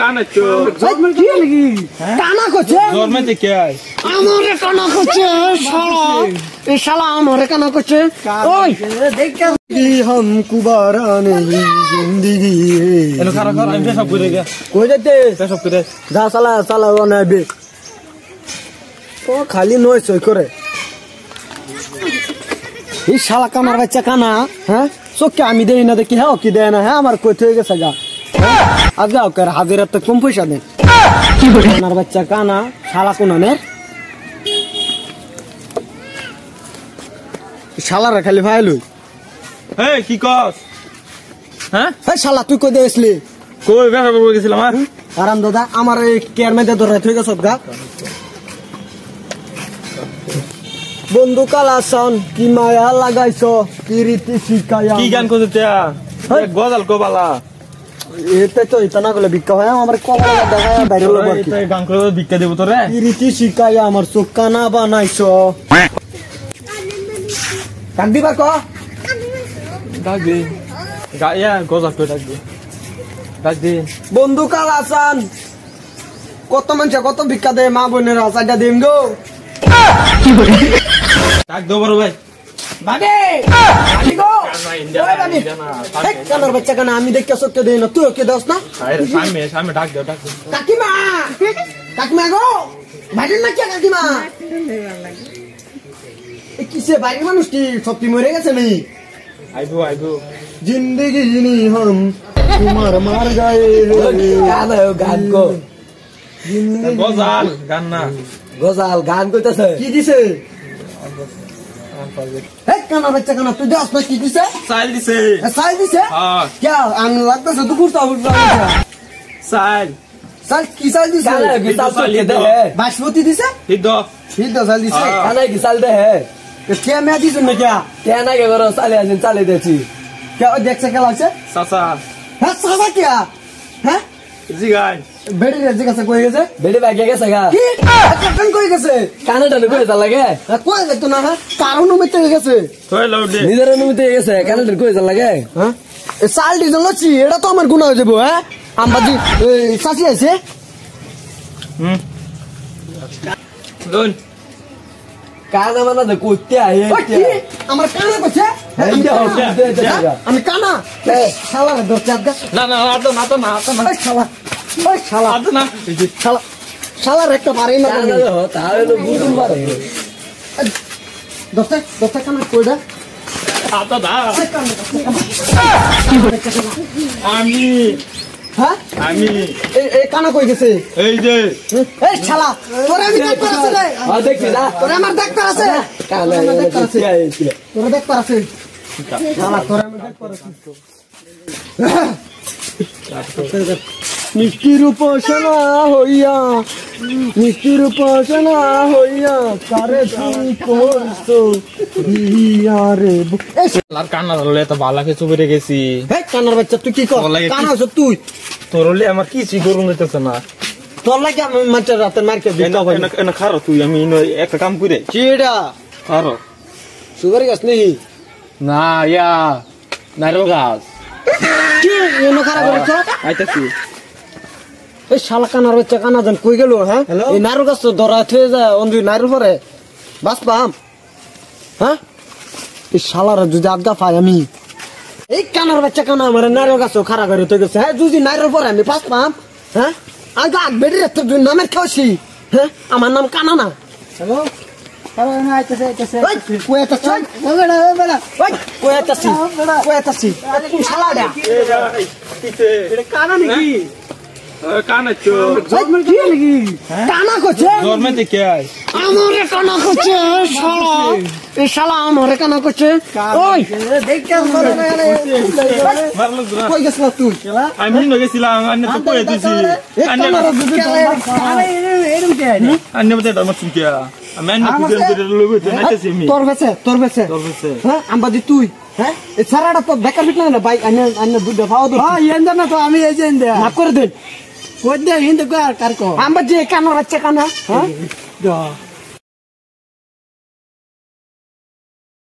কানা চো কি লাগি কানা করছে জোর মধ্যে কে আয় আমারে কানা করছে শালা এ শালা আমারে কানা করছে ওই দেখ কি हम कुबारा नहीं जिंदगी এনো খারাপ খারাপ আমি সব করে গিয়া কই যেতে সব করে যা শালা শালা বানাবে ও খালি নয় সই করে এই শালা কানার বাচ্চা কানা হ্যাঁ চোখকে আমি দেই না দেখি হ্যাঁ কি দেয় না হ্যাঁ আমার কই থেকে গেছে গা আজ যাও কার হাজিরা তো কম পয়সা দেন কানার বাচ্চা কানা শালা কোনানের শালারা খালি ফাইলুই এই কি কস হ্যাঁ এই শালা তুই কই দেইছলি কই ব্যবসা করব গেছিলাম আর আরাম দাদা আমার এই কেয়ার মধ্যে ধরে থই গেছ গা বন্ধু কালাসন কি মায়া লাগাইছো কি রীতি শিখায়া কি গান করতে গজাল কোবালা এতে তো ইতানা গলে ভিক্ষা হয় আমার কলা দেখা বাইরে লোক কি গান করে ভিক্ষা দেব তোরে কি রীতি শিখায়া আমার চোখ কানা বানাইছো কান দিবা ক ডাক দে গায়া গজাল করে ডাক দে ডাক দে বন্ধু কালাসন কত মানুষ কত ভিক্ষা দেয় মা বোনের আসাটা দিম গো ডাক দো বড় ভাই বাদে আলি গো ওই বাদে এক কানার বাচ্চা কানা আমি দেখকে সত্যি দেই না তুই ওকে দাস না আরে সামনে ডাক দে কাকিমা কাকিমা গো বাড়ির না কে কাকিমা এ কিসে বাড়ির মানুষ কি সত্যি মরে গেছে নি আইবো জিন্দেগি নি हम তোমার মার গায়ে গান গান গো গজাল গান না গজাল গান কইতাছে কি দিছে এক কানা বাচ্চা কানা তুই দাস না কি দিছে সাইল দিছে সাইল দিছে হ্যাঁ কে আন লাগতাছে তো কুরতা উঠবা সাইল সাইল কি সাইল দিছে কানা কি সাইল কে দে বাসমতি দিছে হিদ হিদ সাইল দিছে खाना की साल दे है কে মে দিছে না क्या क्या ना के करो साले आज चाले देची क्या देख से क्या लागছে সাসা হ্যাঁ সাদা क्या হ্যাঁ জি গাই বেড়ি রে জিজ্ঞাসা কই গেছে बेटे भाग्य कैसा का কি কান কই গেছে खाना डाले कोई साल लगे কই গেছে না হ্যাঁ কারণ মেতে গেছে কই লাউ দে निधर अनुमति कैसे खाना डाले कोई साल लगे হ্যাঁ এ সাল ডিজন লছি এটা তো আমার গুনাহ হয়ে যাবো হ্যাঁ আমবাজি সাসি আছে দন खाना मना दे कुत्ते आए আমার কানা কইছে আমি কানা শালা দরজা দা না ওই শালা ওই শালা আদ না শালা শালার একটা পারে না खाना दे हो तावे तो बुदुम मारे দরজা কানা কইডা আদ দা আমি হ্যাঁ আমি এই কানা কই গেছে এই যে এই শালা তোরে আমি ডাক্তার আছে রে हां देख ना তোরে আমার ডাক্তার আছে खाना कुत्ते आए इसलिए তোরে ডাক্তার আছে শালা তোরে আমি ডাক্তার আছে মিষ্টির উপাসনা হইয়া মিষ্টির উপাসনা হইয়া কারে তুমি করছো রে লার কান্না ধরলে তো ভালো কিছু বেরে গেছি হে কানার বাচ্চা তুই কি কর তোর লাগে কি- কানা আছো তুই তোর হলে আমার কিছু করুন হইতেছে না তোর লাগে আমি মাঠে রাতে মার্কে দিতে হবে এনে খারো তুই আমি একটা কাম করে চিড়া খারো সুগার গাছ নেই ना या नारो गास কি এনো খারাপ করেছ আইতাছি এই শালা কানার বাচ্চা কানা জান কই গেল হ্যাঁ এই নারু গাছ তো ধরা থয়ে যায় অন্ধি নারু পরে বাস পাম হ্যাঁ এই শালার যদি আজ্ঞা পাই আমি এই কানার বাচ্চা কানা আমার নারু গাছ খারাপ করে তো গেছে হ্যাঁ যদি নারু পরে আমি বাস পাম হ্যাঁ আজ্ঞা বেড়ে তোর নামের খাওয়াছি হ্যাঁ আমার নাম কানা না হ্যালো কানা নাকি কানা চো কানা করছে জোর মধ্যে কে আয় আমারে কানা করছে শালা এই শালা আমারে কানা করছে ওই মারলো দুরা কই গেছ তুই আমি ন গেছিলাম আন্নে তো কই দিছি আন্নে মতে ধর্ম চিন্তা আমি আন্নে কুদেল করে লইব তো নাইতেছি আমি তোর বেছে হ্যাঁ আমবাদি তুই হ্যাঁ এই সারাটা তো বেকার বিট না ভাই আন্নে দুধ খাওয়া তো হ্যাঁ এন্দ না তো আমি এই যে এন্দ মাফ করে দেন কই দে হিন্দ কার কো আমবাদি কানা বাচ্চা কানা হ্যাঁ